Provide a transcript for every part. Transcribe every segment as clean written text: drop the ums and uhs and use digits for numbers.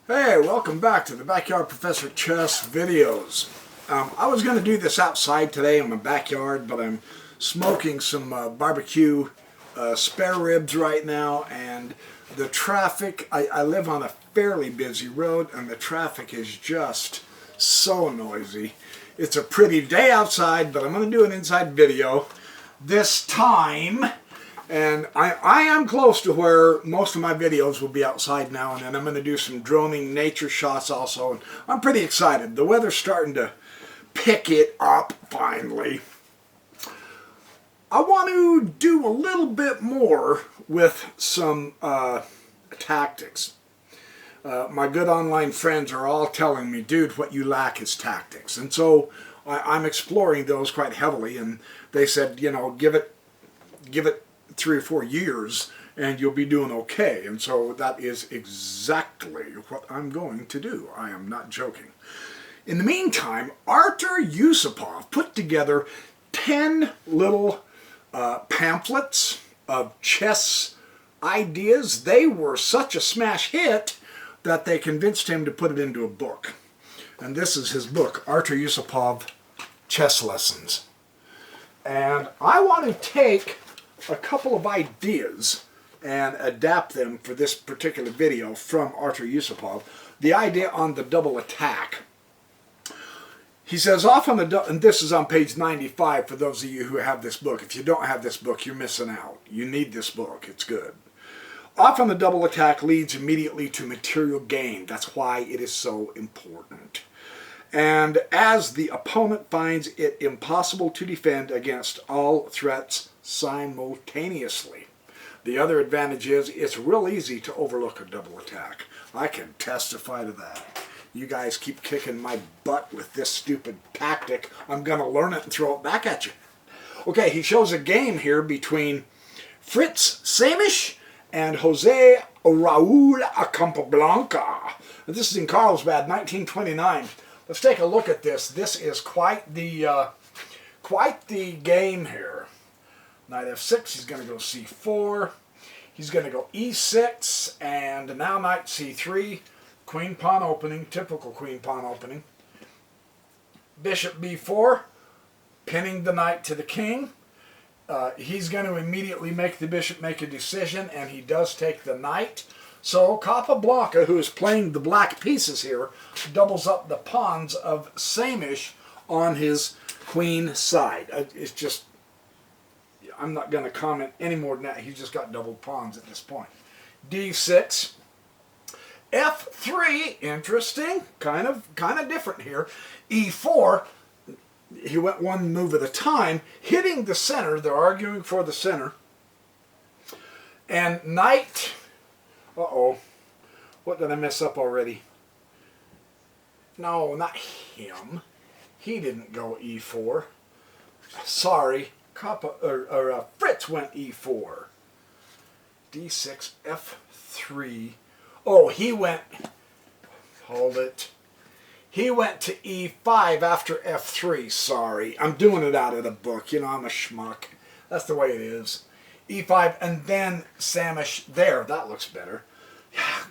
Hey, welcome back to the Backyard Professor Chess videos. I was going to do this outside today in my backyard, but I'm smoking some barbecue spare ribs right now, and the traffic, I live on a fairly busy road, and the traffic is just so noisy. It's a pretty day outside, but I'm going to do an inside video this time. And I am close to where most of my videos will be outside now, and then I'm going to do some droning nature shots also. And I'm pretty excited. The weather's starting to pick it up finally. I want to do a little bit more with some tactics. My good online friends are all telling me, dude, what you lack is tactics. And so I'm exploring those quite heavily, and they said, you know, give it 3 or 4 years and you'll be doing okay. And so that is exactly what I'm going to do. I am not joking. In the meantime, Artur Yusupov put together 10 little pamphlets of chess ideas. They were such a smash hit that they convinced him to put it into a book. And this is his book, Artur Yusupov Chess Lessons. And I want to take a couple of ideas and adapt them for this particular video from Artur Yusupov. The idea on the double attack. He says, off on the and this is on page 95 for those of you who have this book. If you don't have this book, you're missing out. You need this book. It's good. Off on the double attack leads immediately to material gain. That's why it is so important. And as the opponent finds it impossible to defend against all threats simultaneously. The other advantage is it's real easy to overlook a double attack. I can testify to that. You guys keep kicking my butt with this stupid tactic. I'm going to learn it and throw it back at you. Okay, he shows a game here between Fritz Samish and Jose Raul Capablanca. This is in Carlsbad, 1929. Let's take a look at this. This is quite the game here. Knight f6, he's going to go c4. He's going to go e6, and now knight c3. Queen pawn opening, typical queen pawn opening. Bishop b4, pinning the knight to the king. He's going to immediately make the bishop make a decision, and he does take the knight. So Capablanca, who is playing the black pieces here, doubles up the pawns of Samish on his queen side. It's just, I'm not going to comment any more than that. He's just got double pawns at this point. d6, f3, interesting, kind of different here. e4, he went one move at a time, hitting the center. They're arguing for the center. And knight, uh-oh, what did I mess up already? No, not him. He didn't go e4. Sorry. Fritz went e4. d6, f3. Oh, he went, hold it. He went to e5 after f3. Sorry. I'm doing it out of the book. You know, I'm a schmuck. That's the way it is. e5, and then Samish there. That looks better.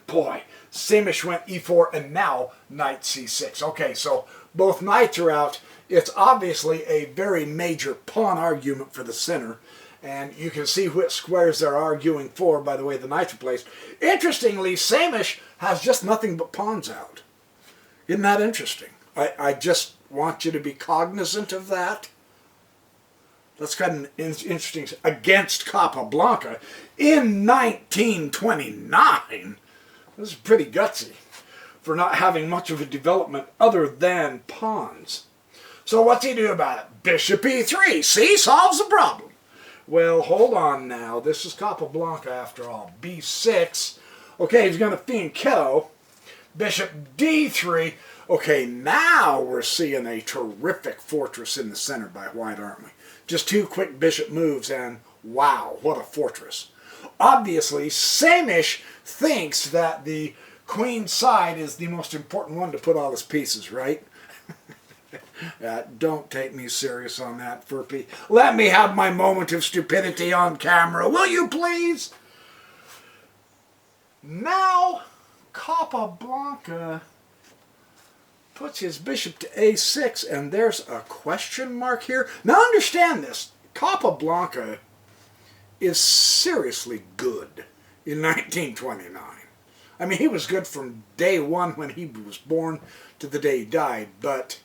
Boy, Samish went e4, and now knight c6. Okay, so both knights are out. It's obviously a very major pawn argument for the center, and you can see which squares they're arguing for by the way the knights are placed. Interestingly, Samish has just nothing but pawns out. Isn't that interesting? I just want you to be cognizant of that. That's kind of interesting. Against Capablanca in 1929. This is pretty gutsy for not having much of a development other than pawns. So what's he do about it? Bishop e3. See, solves the problem. Well, hold on now. This is Capablanca after all. b6. Okay, he's going to fianchetto. Bishop d3. Okay, now we're seeing a terrific fortress in the center by white, aren't we? Just 2 quick bishop moves, and wow, what a fortress. Obviously, Samish thinks that the queen side is the most important one to put all his pieces, right? Don't take me serious on that, Furpy. Let me have my moment of stupidity on camera, will you please? Now Capablanca puts his bishop to a6, and there's a question mark here. Now understand this. Capablanca is seriously good in 1929. I mean, he was good from day one when he was born to the day he died, but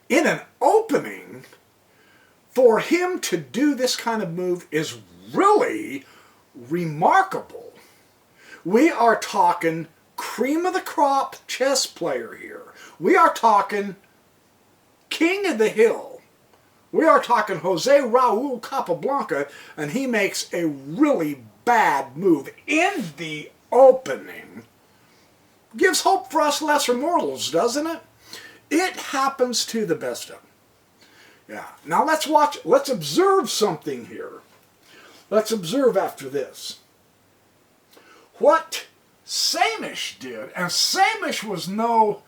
in an opening, for him to do this kind of move is really remarkable. We are talking cream of the crop chess player here. We are talking king of the hill. We are talking Jose Raul Capablanca, and he makes a really bad move in the opening. Gives hope for us lesser mortals, doesn't it? It happens to the best of them. Yeah. Now let's watch, let's observe something here. Let's observe after this what Samish did. And Samish was no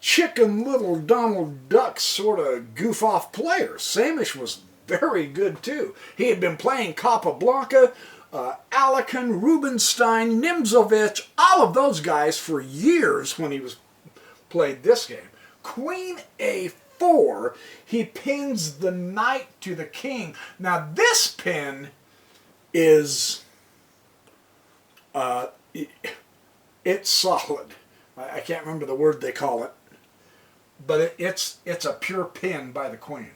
chicken little Donald Duck sort of goof-off player. Samish was very good too. He had been playing Capablanca, Alekhine, Rubinstein, Nimzovich, all of those guys for years when he was played this game. Queen a4, he pins the knight to the king. Now this pin is, it's solid. I can't remember the word they call it, but it's a pure pin by the queen.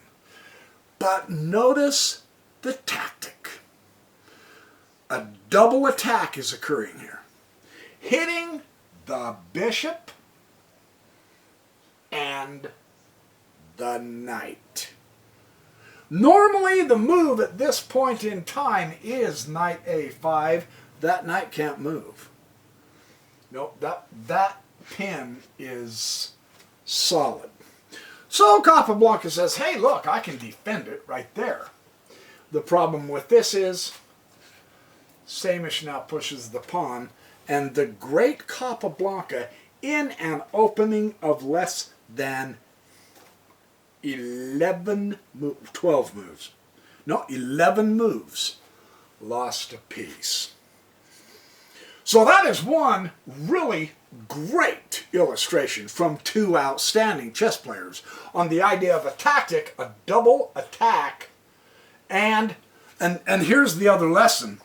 But notice the tactic. A double attack is occurring here. Hitting the bishop and the knight. Normally the move at this point in time is knight a5. That knight can't move. Nope, that pin is solid. So Capablanca says, hey look, I can defend it right there. The problem with this is Samish now pushes the pawn, and the great Capablanca, in an opening of less than 11 moves, lost a piece. So that is one really great illustration from two outstanding chess players on the idea of a tactic, a double attack, and here's the other lesson.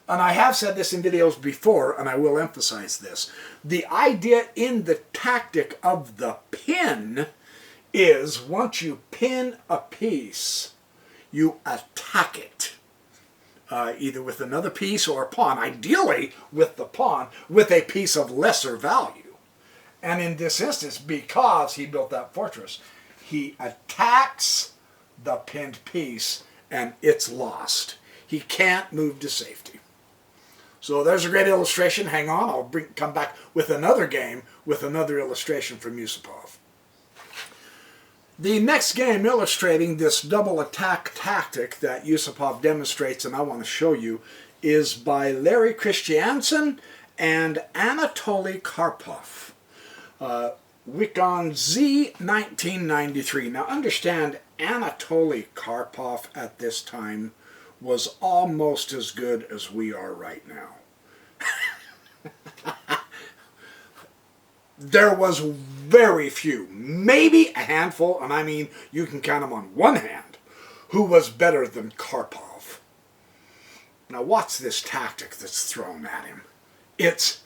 And I have said this in videos before, and I will emphasize this. The idea in the tactic of the pin is once you pin a piece, you attack it. Either with another piece or a pawn, ideally with the pawn, with a piece of lesser value. And in this instance, because he built that fortress, he attacks the pinned piece and it's lost. He can't move to safety. So there's a great illustration. Hang on, I'll come back with another game with another illustration from Yusupov. The next game illustrating this double attack tactic that Yusupov demonstrates, and I want to show you, is by Larry Christensen and Anatoly Karpov. Wikon Z 1993. Now understand, Anatoly Karpov at this time was almost as good as we are right now. There was very few, maybe a handful, and I mean you can count them on one hand, who was better than Karpov. Now watch this tactic that's thrown at him. It's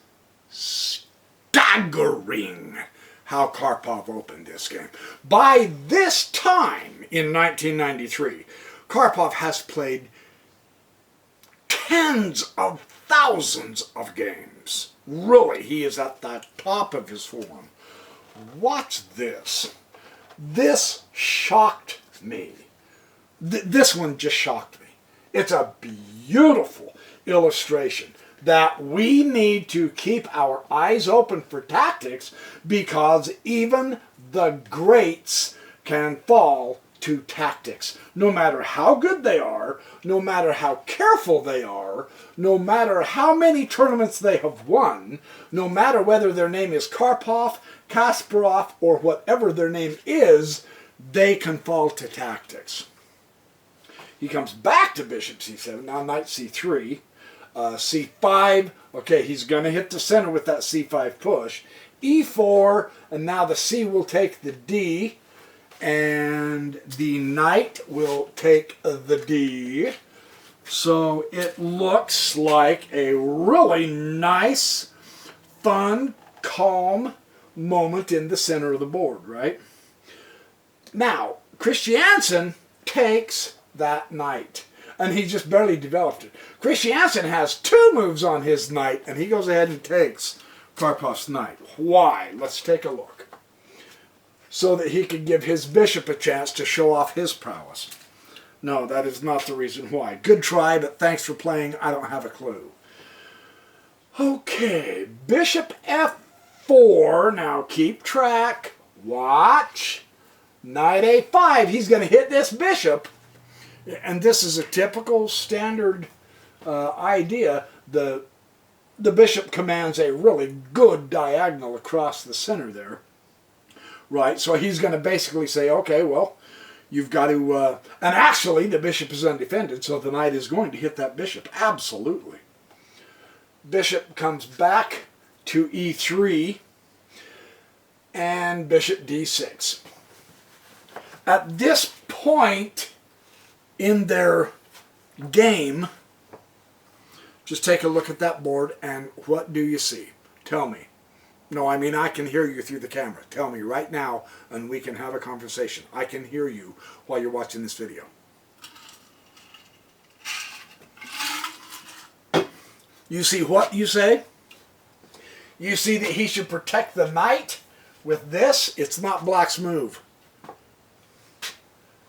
staggering how Karpov opened this game. By this time in 1993, Karpov has played tens of thousands of games. Really, he is at the top of his form. Watch this. This shocked me. This one just shocked me. It's a beautiful illustration that we need to keep our eyes open for tactics, because even the greats can fall to tactics. No matter how good they are, no matter how careful they are, no matter how many tournaments they have won, no matter whether their name is Karpov, Kasparov, or whatever their name is, they can fall to tactics. He comes back to bishop c7, now knight c3, C5, okay, he's going to hit the center with that C5 push. E4, and now the C will take the D, and the knight will take the D. So it looks like a really nice, fun, calm moment in the center of the board, right? Now, Christensen takes that knight, and he just barely developed it. Christensen has 2 moves on his knight, and he goes ahead and takes Karpov's knight. Why? Let's take a look. So that he could give his bishop a chance to show off his prowess. No, that is not the reason why. Good try, but thanks for playing. I don't have a clue. Okay, bishop f4. Now keep track. Watch. Knight a5. He's going to hit this bishop. And this is a typical standard idea. The bishop commands a really good diagonal across the center there. Right, so he's going to basically say, okay, well, you've got to... and actually, the bishop is undefended, so the knight is going to hit that bishop. Absolutely. Bishop comes back to e3, and bishop d6. At this point in their game, just take a look at that board, and what do you see? Tell me. No, I mean, I can hear you through the camera. Tell me right now, and we can have a conversation. I can hear you while you're watching this video. You see what you say? You see that he should protect the knight with this? It's not black's move.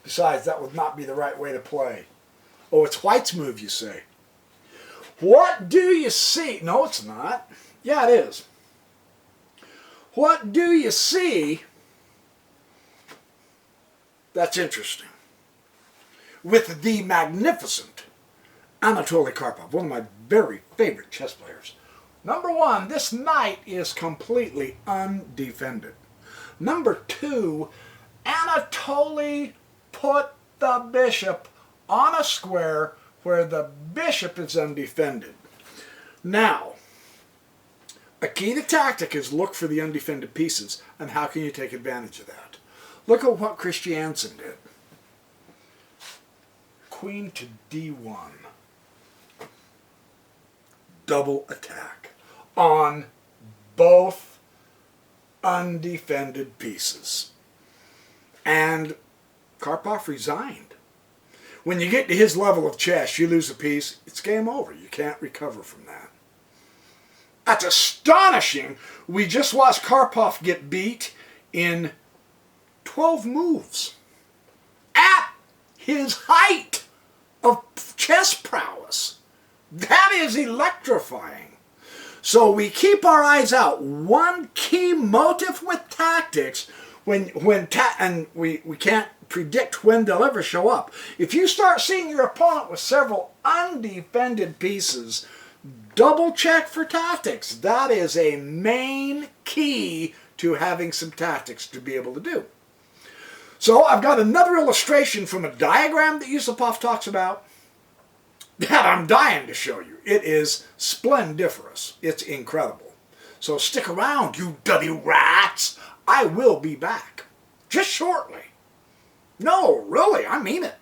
Besides, that would not be the right way to play. Oh, it's white's move, you say. What do you see? No, it's not. Yeah, it is. What do you see that's interesting? With the magnificent Anatoly Karpov, one of my very favorite chess players. Number one, this knight is completely undefended. Number two, Anatoly put the bishop on a square where the bishop is undefended. Now, a key to tactic is look for the undefended pieces, and how can you take advantage of that? Look at what Christensen did. Queen to d1. Double attack on both undefended pieces. And Karpov resigned. When you get to his level of chess, you lose a piece, it's game over. You can't recover from that. That's astonishing. We just watched Karpov get beat in 12 moves. At his height of chess prowess. That is electrifying. So we keep our eyes out. One key motive with tactics, and we can't predict when they'll ever show up. If you start seeing your opponent with several undefended pieces, double check for tactics. That is a main key to having some tactics to be able to do. So I've got another illustration from a diagram that Yusupov talks about that I'm dying to show you. It is splendiferous. It's incredible. So stick around, you dirty rats. I will be back. Just shortly. No, really, I mean it.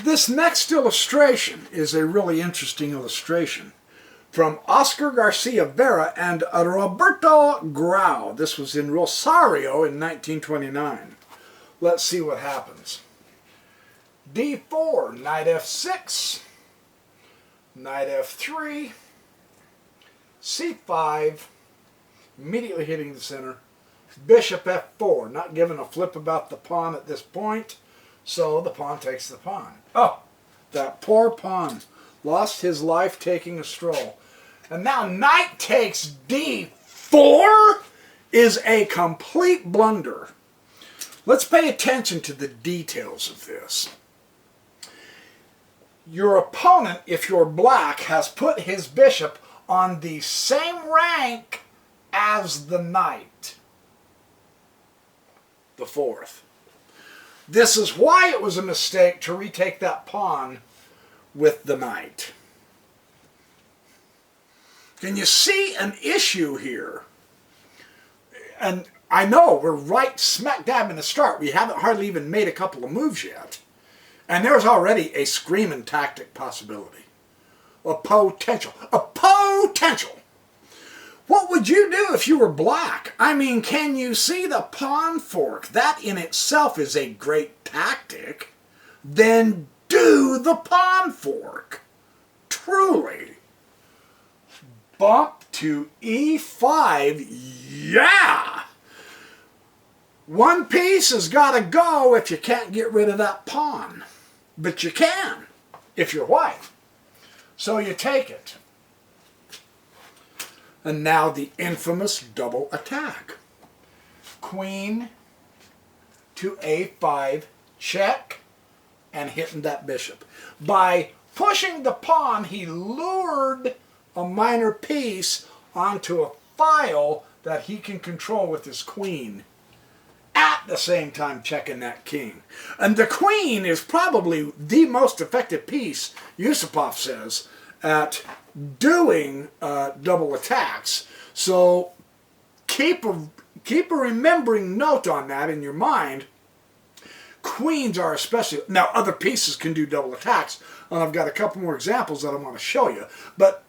This next illustration is a really interesting illustration from Oscar Garcia Vera and Roberto Grau. This was in Rosario in 1929. Let's see what happens. d4, knight f6, knight f3, c5, immediately hitting the center, bishop f4, not giving a flip about the pawn at this point, so the pawn takes the pawn. Oh, that poor pawn lost his life taking a stroll. And now knight takes d4 is a complete blunder. Let's pay attention to the details of this. Your opponent, if you're black, has put his bishop on the same rank as the knight, the fourth. This is why it was a mistake to retake that pawn with the knight. Can you see an issue here? And I know we're right smack dab in the start. We haven't hardly even made a couple of moves yet. And there's already a screaming tactic possibility. A potential. A potential! What would you do if you were black? I mean, can you see the pawn fork? That in itself is a great tactic. Then do the pawn fork. Truly. Bump to e5. Yeah! One piece has got to go if you can't get rid of that pawn. But you can if you're white. So you take it. And now the infamous double attack. Queen to a5, check, and hitting that bishop. By pushing the pawn, he lured a minor piece onto a file that he can control with his queen, at the same time checking that king. And the queen is probably the most effective piece, Yusupov says, at doing double attacks. So keep a remembering note on that in your mind. Queens are especially, now other pieces can do double attacks, and I've got a couple more examples that I want to show you, but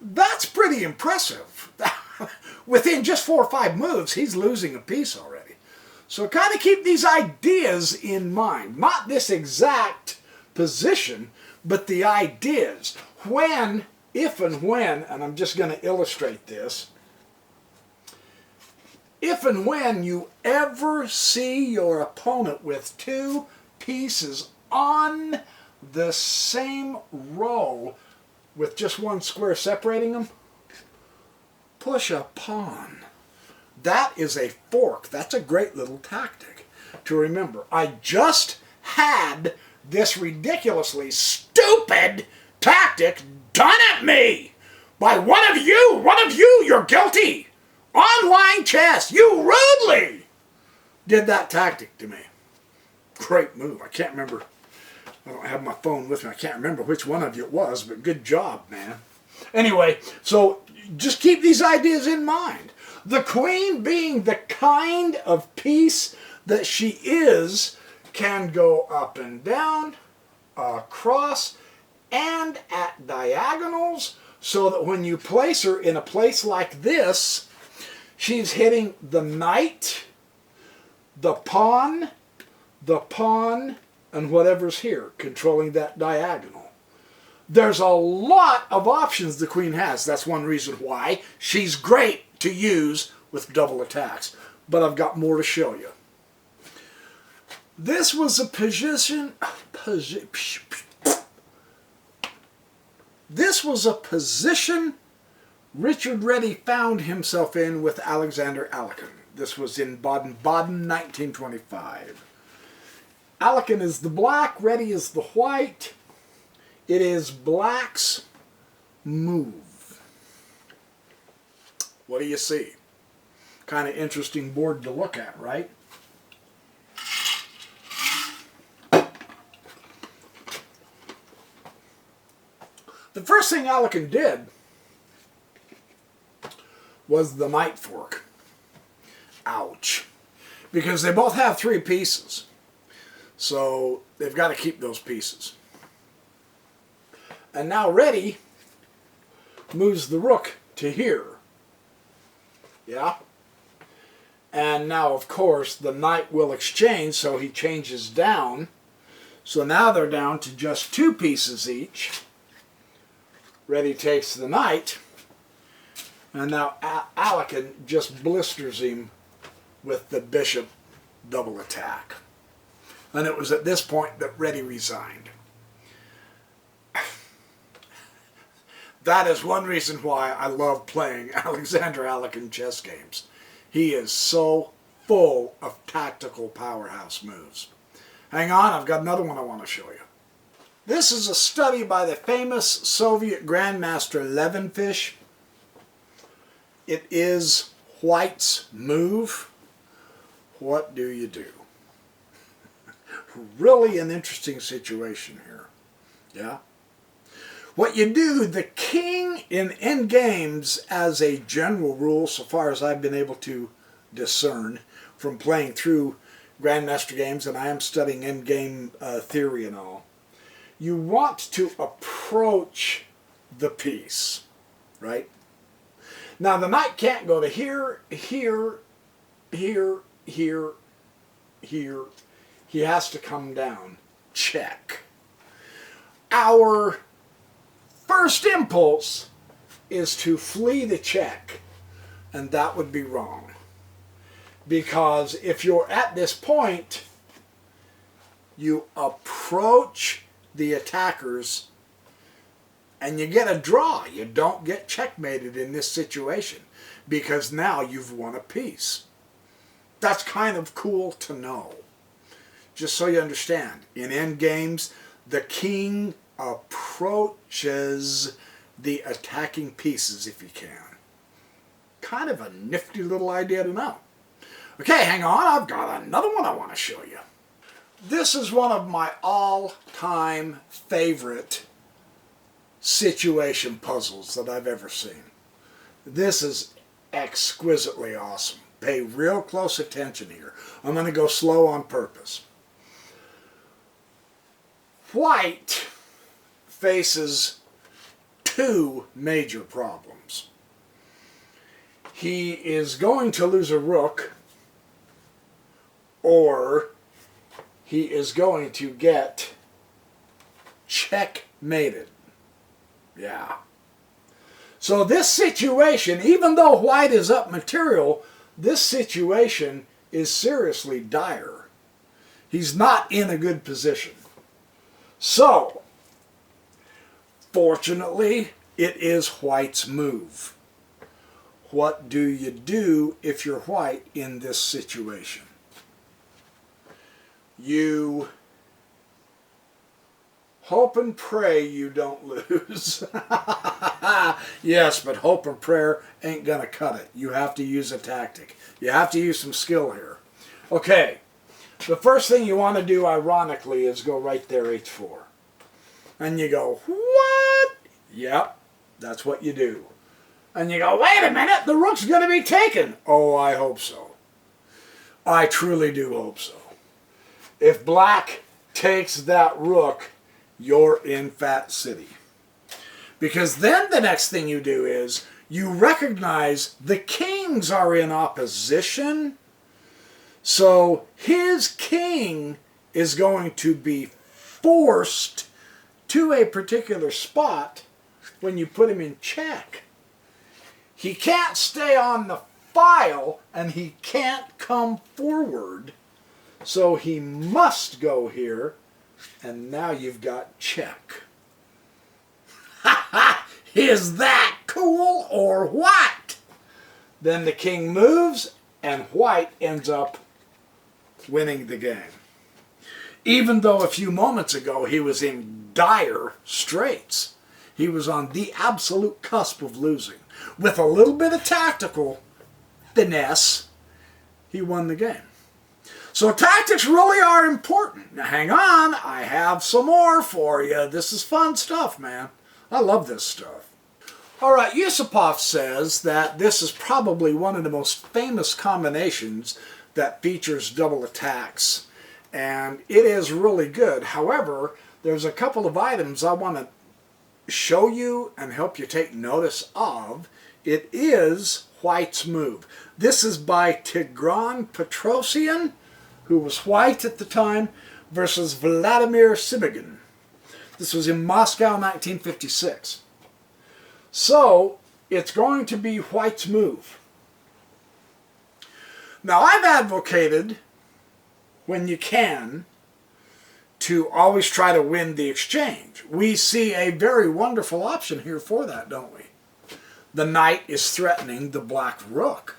that's pretty impressive. Within just 4 or 5 moves, he's losing a piece already. So kind of keep these ideas in mind. Not this exact position, but the ideas. When, if and when, and I'm just going to illustrate this, if and when you ever see your opponent with 2 pieces on the same row with just 1 square separating them, push a pawn. That is a fork. That's a great little tactic to remember. I just had this ridiculously stupid tactic done at me by one of you, you're guilty. Online chess, you rudely did that tactic to me. Great move. I can't remember. I don't have my phone with me. I can't remember which one of you it was, but good job, man. Anyway, so just keep these ideas in mind. The queen, being the kind of piece that she is, can go up and down, across, and at diagonals, so that when you place her in a place like this, she's hitting the knight, the pawn, and whatever's here, controlling that diagonal. There's a lot of options the queen has. That's one reason why she's great to use with double attacks. But I've got more to show you. This was a position Richard Reddy found himself in with Alexander Alekhine. This was in Baden-Baden, 1925. Alekhine is the black, Reddy is the white. It is black's move. What do you see? Kind of interesting board to look at, right? The first thing Alekhine did was the knight fork. Ouch. Because they both have 3 pieces. So they've got to keep those pieces. And now Reddy moves the rook to here. Yeah? And now, of course, the knight will exchange, so he changes down. So now they're down to just 2 pieces each. Reddy takes the knight, and now Alekhine just blisters him with the bishop double attack. And it was at this point that Reddy resigned. That is one reason why I love playing Alexander Alekhine chess games. He is so full of tactical powerhouse moves. Hang on, I've got another one I want to show you. This is a study by the famous Soviet Grandmaster Levinfish. It is white's move. What do you do? Really an interesting situation here. Yeah? What you do, the king in endgames, as a general rule, so far as I've been able to discern from playing through Grandmaster games, and I am studying endgame theory and all, you want to approach the piece, right? Now the knight can't go to here, here, here, here, here. He has to come down. Check. Our first impulse is to flee the check, and that would be wrong. Because if you're at this point, you approach the attackers and you get a draw. You don't get checkmated in this situation because now you've won a piece. That's kind of cool to know. Just so you understand, in endgames, the king approaches the attacking pieces if he can. Kind of a nifty little idea to know. Okay, hang on, I've got another one I want to show you. This is one of my all-time favorite situation puzzles that I've ever seen. This is exquisitely awesome. Pay real close attention here. I'm going to go slow on purpose. White faces two major problems. He is going to lose a rook, or he is going to get checkmated. Yeah. So this situation, even though white is up material, this situation is seriously dire. He's not in a good position. So, fortunately, it is white's move. What do you do if you're white in this situation? You hope and pray you don't lose. Yes, but hope and prayer ain't gonna cut it. You have to use a tactic. You have to use some skill here. Okay, the first thing you want to do, ironically, is go right there, h4. And you go, what? Yep, that's what you do. And you go, wait a minute, the rook's going to be taken. Oh, I hope so. I truly do hope so. If black takes that rook, you're in Fat City. Because then the next thing you do is you recognize the kings are in opposition. So his king is going to be forced to a particular spot when you put him in check. He can't stay on the file and he can't come forward. So he must go here, and now you've got check. Ha ha! Is that cool or what? Then the king moves and white ends up winning the game. Even though a few moments ago he was in dire straits. He was on the absolute cusp of losing. With a little bit of tactical finesse, he won the game. So tactics really are important. Now hang on, I have some more for you. This is fun stuff, man. I love this stuff. All right, Yusupov says that this is probably one of the most famous combinations that features double attacks, and it is really good. However, there's a couple of items I want to show you and help you take notice of. It is white's move. This is by Petrosyan, who was white at the time, versus Vladimir Sibygin. This was in Moscow, 1956. So, it's going to be white's move. Now, I've advocated, when you can, to always try to win the exchange. We see a very wonderful option here for that, don't we? The knight is threatening the black rook.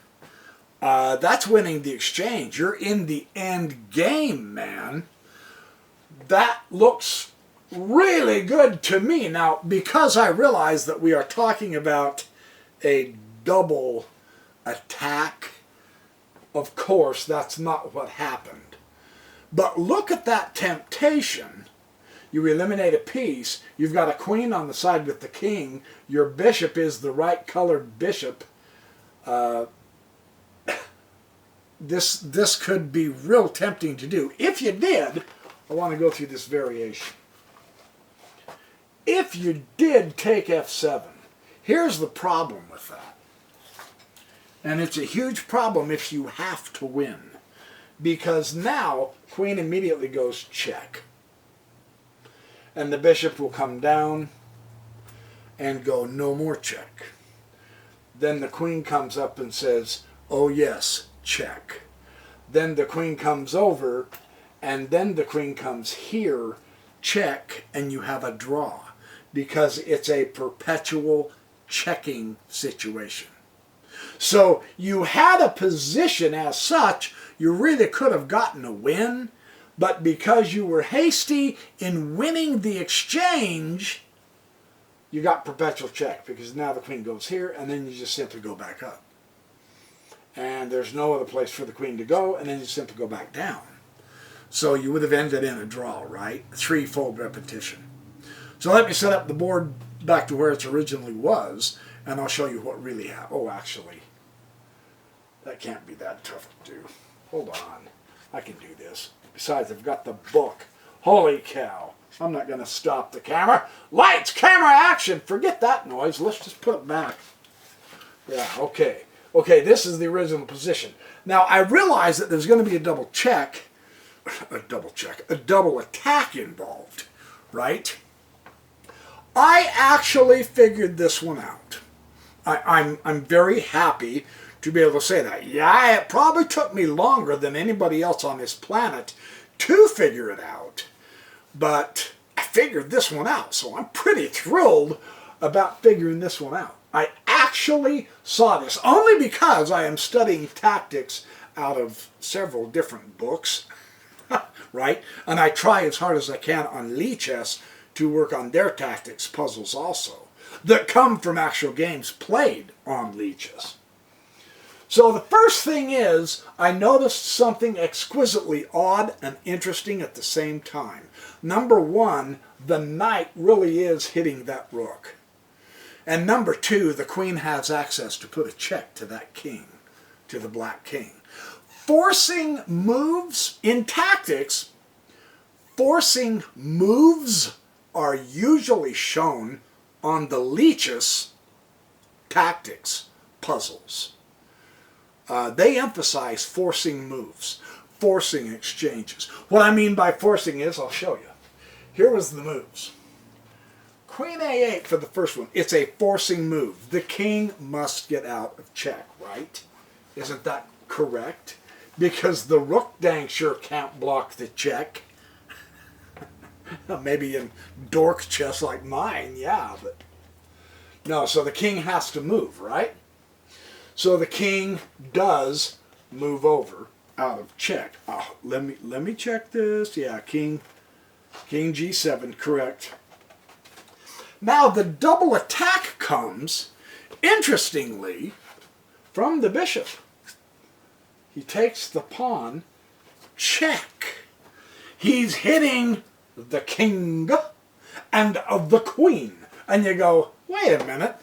That's winning the exchange. You're in the end game, man. That looks really good to me. Now, because I realize that we are talking about a double attack, of course, that's not what happened. But look at that temptation. you eliminate a piece, you've got a queen on the side with the king, your bishop is the right colored bishop. This could be real tempting to do. If you did, I want to go through this variation. If you did take f7, here's the problem with that. And it's a huge problem if you have to win. Because now, queen immediately goes check. And the bishop will come down and go no more check. Then the queen comes up and says, oh yes, check. Then the queen comes over, and then the queen comes here, check, and you have a draw. Because it's a perpetual checking situation. So you had a position as such, you really could have gotten a win, but because you were hasty in winning the exchange, you got perpetual check, because now the queen goes here, and then you just simply go back up. And there's no other place for the queen to go, and then you simply go back down. So you would have ended in a draw, right? Threefold repetition. So let me set up the board back to where it originally was, and I'll show you what really happened. Oh, actually, that can't be that tough to do. Hold on. I can do this. Besides, I've got the book. Holy cow. I'm not going to stop the camera. Lights, camera, action. Forget that noise. Let's just put it back. Yeah, okay. Okay, this is the original position. Now, I realize that there's going to be a double attack involved, right? I actually figured this one out. I'm very happy to be able to say that. Yeah, it probably took me longer than anybody else on this planet to figure it out, but I figured this one out, so I'm pretty thrilled about figuring this one out. I actually saw this only because I am studying tactics out of several different books, right? And I try as hard as I can on Lee chess to work on their tactics puzzles also, that come from actual games played on Lee chess. So the first thing is, I noticed something exquisitely odd and interesting at the same time. Number one, the knight really is hitting that rook. And number two, the queen has access to put a check to that king, to the black king. Forcing moves in tactics, forcing moves are usually shown on the Lichess tactics puzzles. They emphasize forcing moves, forcing exchanges. What I mean by forcing is, I'll show you. Here was the moves. Queen A8 for the first one. It's a forcing move. The king must get out of check, right? Isn't that correct? Because the rook dang sure can't block the check. Maybe in dork chess like mine, yeah, but no, so the king has to move, right? So the king does move over out of check. Oh, let me check this. Yeah, king G7, correct. Now the double attack comes, interestingly, from the bishop. He takes the pawn, check. He's hitting the king and the queen. And you go, wait a minute.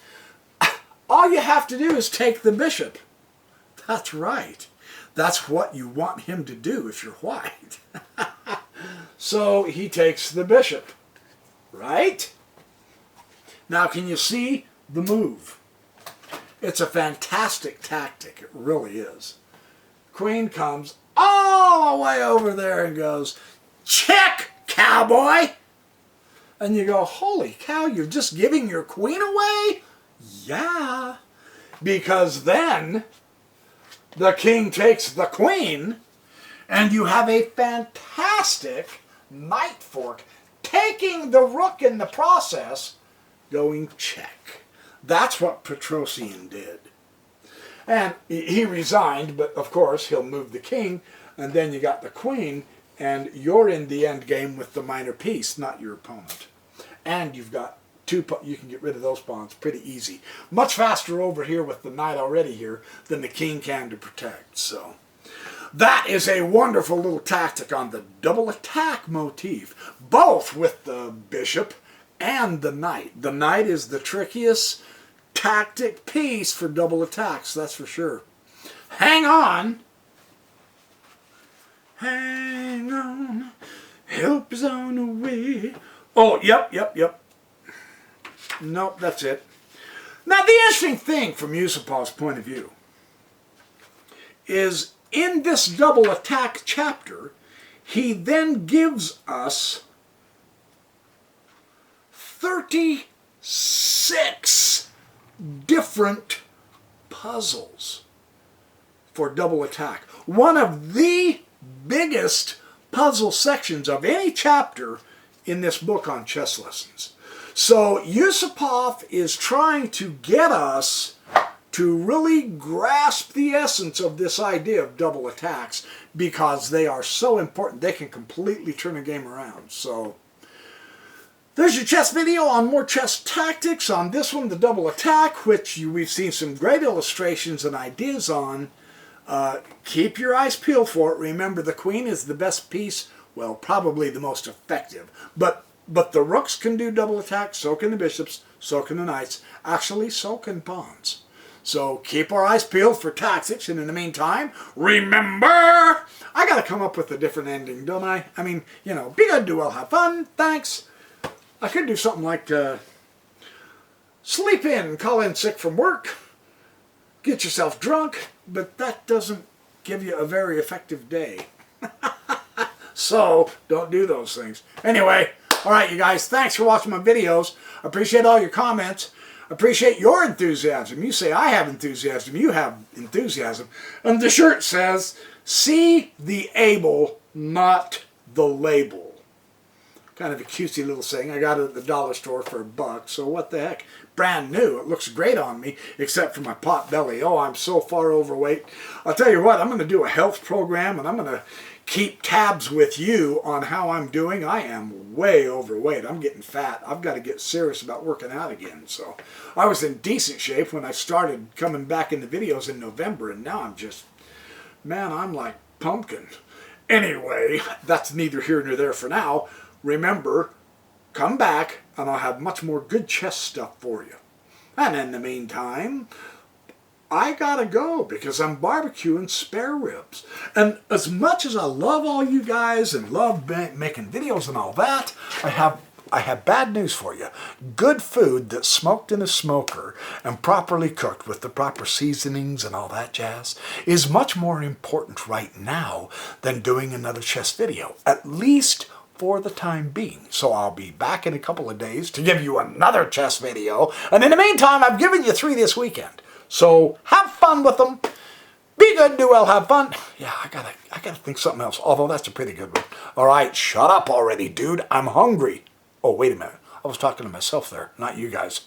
All you have to do is take the bishop. That's right. That's what you want him to do if you're white. So he takes the bishop, right? Now can you see the move? It's a fantastic tactic. It really is. Queen comes all the way over there and goes, check, cowboy. And you go, holy cow, you're just giving your queen away? Yeah, because then the king takes the queen, and you have a fantastic knight fork, taking the rook in the process, going check. That's what Petrosyan did. And he resigned, but of course he'll move the king, and then you got the queen, and you're in the end game with the minor piece, not your opponent. And you've got two, you can get rid of those pawns pretty easy. Much faster over here with the knight already here than the king can to protect. So, That is a wonderful little tactic on the double attack motif, both with the bishop and the knight. The knight is the trickiest tactic piece for double attacks, that's for sure. Hang on. Hang on. Help is on the way. Oh, yep. Nope, that's it. Now, the interesting thing from Yusupov's point of view is in this double attack chapter, he then gives us 36 different puzzles for double attack. One of the biggest puzzle sections of any chapter in this book on chess lessons. So Yusupov is trying to get us to really grasp the essence of this idea of double attacks because they are so important. They can completely turn a game around. So there's your chess video on more chess tactics. On this one, the double attack, which we've seen some great illustrations and ideas on. Keep your eyes peeled for it. Remember, the queen is the best piece, well, probably the most effective. But the rooks can do double attack, so can the bishops, so can the knights. Actually, so can pawns. So keep our eyes peeled for tactics, and in the meantime, remember, I got to come up with a different ending, don't I? I mean, you know, be good, do well, have fun, thanks. I could do something like sleep in, call in sick from work, get yourself drunk, but that doesn't give you a very effective day. So, don't do those things. Anyway, all right, you guys, thanks for watching my videos. I appreciate all your comments. Appreciate your enthusiasm. You say I have enthusiasm. You have enthusiasm. And the shirt says, see the able, not the label. Kind of a cutesy little saying. I got it at the dollar store for $1, so what the heck. Brand new. It looks great on me, except for my pot belly. Oh, I'm so far overweight. I'll tell you what, I'm going to do a health program, and I'm going to keep tabs with you on how I'm doing. I am way overweight. I'm getting fat. I've got to get serious about working out again. So I was in decent shape when I started coming back into videos in November, and now I'm just, man, I'm like pumpkin. Anyway, that's neither here nor there for now. Remember, come back and I'll have much more good chess stuff for you. And in the meantime, I gotta go because I'm barbecuing spare ribs. And as much as I love all you guys and love making videos and all that, I have bad news for you. Good food that's smoked in a smoker and properly cooked with the proper seasonings and all that jazz is much more important right now than doing another chess video, at least for the time being. So I'll be back in a couple of days to give you another chess video. And in the meantime, I've given you 3 this weekend. So have fun with them. Be good, do well, have fun. Yeah, I gotta think something else, although that's a pretty good one. All right, shut up already, dude. I'm hungry. Oh, wait a minute. I was talking to myself there, not you guys.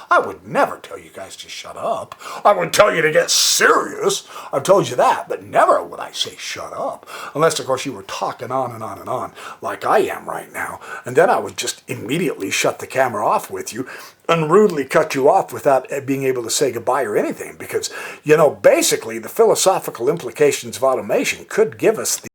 I would never tell you guys to shut up. I would tell you to get serious. I've told you that, but never would I say shut up. Unless, of course, you were talking on and on and on, like I am right now. And then I would just immediately shut the camera off with you and rudely cut you off without being able to say goodbye or anything. Because, you know, basically the philosophical implications of automation could give us the